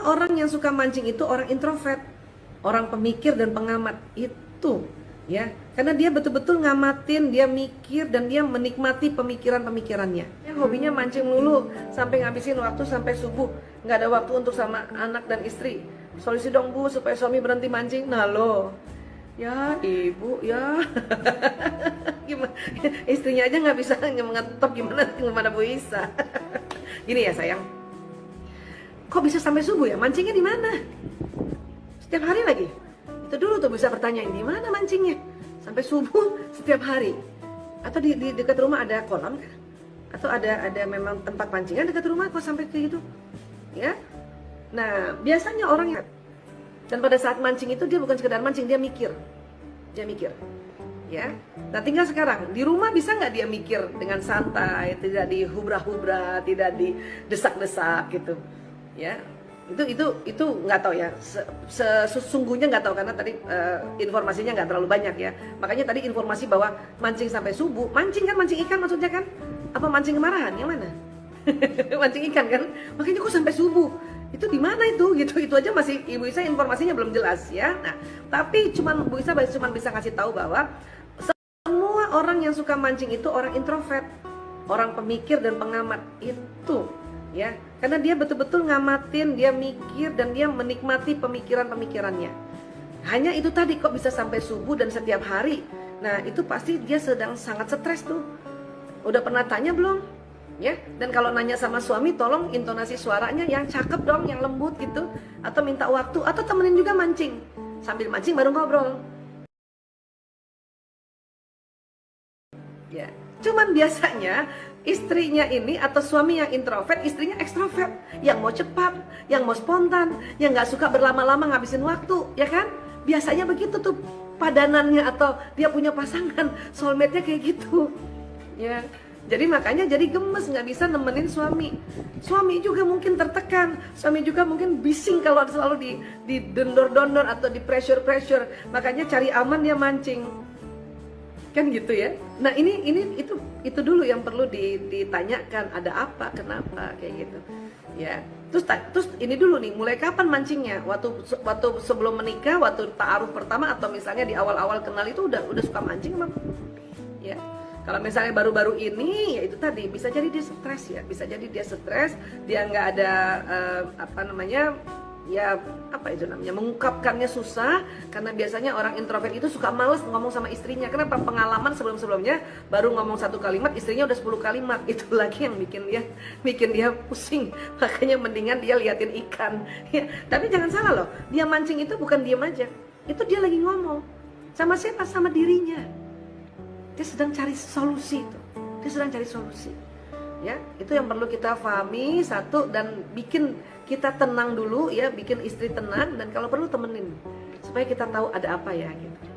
orang yang suka mancing itu orang introvert, orang pemikir dan pengamat itu, ya. Karena dia betul-betul ngamatin, dia mikir dan dia menikmati pemikiran-pemikirannya. Yang hobinya mancing melulu sampai ngabisin waktu sampai subuh, nggak ada waktu untuk sama anak dan istri. Solusi dong Bu supaya suami berhenti mancing. Nah lo, ya ibu ya, gimana? Istrinya aja nggak bisa ngetop, gimana Bu Isa? Gini ya sayang. Kok bisa sampai subuh ya? Mancingnya di mana? Setiap hari lagi? Itu dulu tuh bisa bertanyain, di mana mancingnya? Sampai subuh setiap hari? Atau di dekat rumah ada kolam kah? Atau ada memang tempat pancingan dekat rumah kok sampai kayak gitu? Ya? Nah, biasanya orang yang dan pada saat mancing itu dia bukan sekedar mancing, dia mikir. Dia mikir. Ya. Nah, tinggal sekarang di rumah bisa nggak dia mikir dengan santai, tidak dihubra-hubra, tidak didesak-desak gitu. Ya, itu nggak tahu ya, sesungguhnya nggak tahu karena tadi informasinya nggak terlalu banyak ya. Makanya tadi informasi bahwa mancing sampai subuh, mancing kan, mancing ikan maksudnya kan, apa mancing kemarahan, yang mana? Mancing ikan kan, makanya kok sampai subuh, itu di mana itu gitu, itu aja masih Ibu Isa informasinya belum jelas ya. Nah, tapi Bu Isa cuma bisa kasih tahu bahwa semua orang yang suka mancing itu orang introvert, orang pemikir dan pengamat itu. Ya, karena dia betul-betul ngamatin, dia mikir dan dia menikmati pemikiran-pemikirannya. Hanya itu tadi kok bisa sampai subuh dan setiap hari. Nah, itu pasti dia sedang sangat stres tuh. Udah pernah tanya belum? Ya, dan kalau nanya sama suami, tolong intonasi suaranya yang cakep dong, yang lembut gitu, atau minta waktu, atau temenin juga mancing. Sambil mancing baru ngobrol. Ya, cuman biasanya istrinya ini atau suami yang introvert, istrinya ekstrovert, yang mau cepat, yang mau spontan, yang nggak suka berlama-lama ngabisin waktu, ya kan? Biasanya begitu tuh padanannya atau dia punya pasangan, soulmate-nya kayak gitu, ya. Jadi makanya jadi gemes, nggak bisa nemenin suami. Suami juga mungkin tertekan, suami juga mungkin bising kalau selalu di dondor-dondor atau di pressure, makanya cari aman dia mancing. Kan gitu ya. Nah, itu dulu yang perlu ditanyakan, ada apa, kenapa kayak gitu. Ya. Terus ini dulu nih, mulai kapan mancingnya? Waktu sebelum menikah, waktu ta'aruf pertama atau misalnya di awal-awal kenal itu udah suka mancing emang? Ya. Kalau misalnya baru-baru ini, ya itu tadi bisa jadi dia stres ya, bisa jadi dia stres, dia nggak ada mengungkapkannya susah, karena biasanya orang introvert itu suka males ngomong sama istrinya. Kenapa? Pengalaman sebelum-sebelumnya baru ngomong satu kalimat, istrinya udah 10 kalimat. Itu lagi yang bikin dia pusing. Makanya mendingan dia liatin ikan. Ya, tapi jangan salah loh, dia mancing itu bukan diem aja. Itu dia lagi ngomong. Sama siapa? Sama dirinya. Dia sedang cari solusi itu. Dia sedang cari solusi. Ya, itu yang perlu kita pahami satu, dan bikin kita tenang dulu ya, bikin istri tenang, dan kalau perlu temenin supaya kita tahu ada apa ya gitu.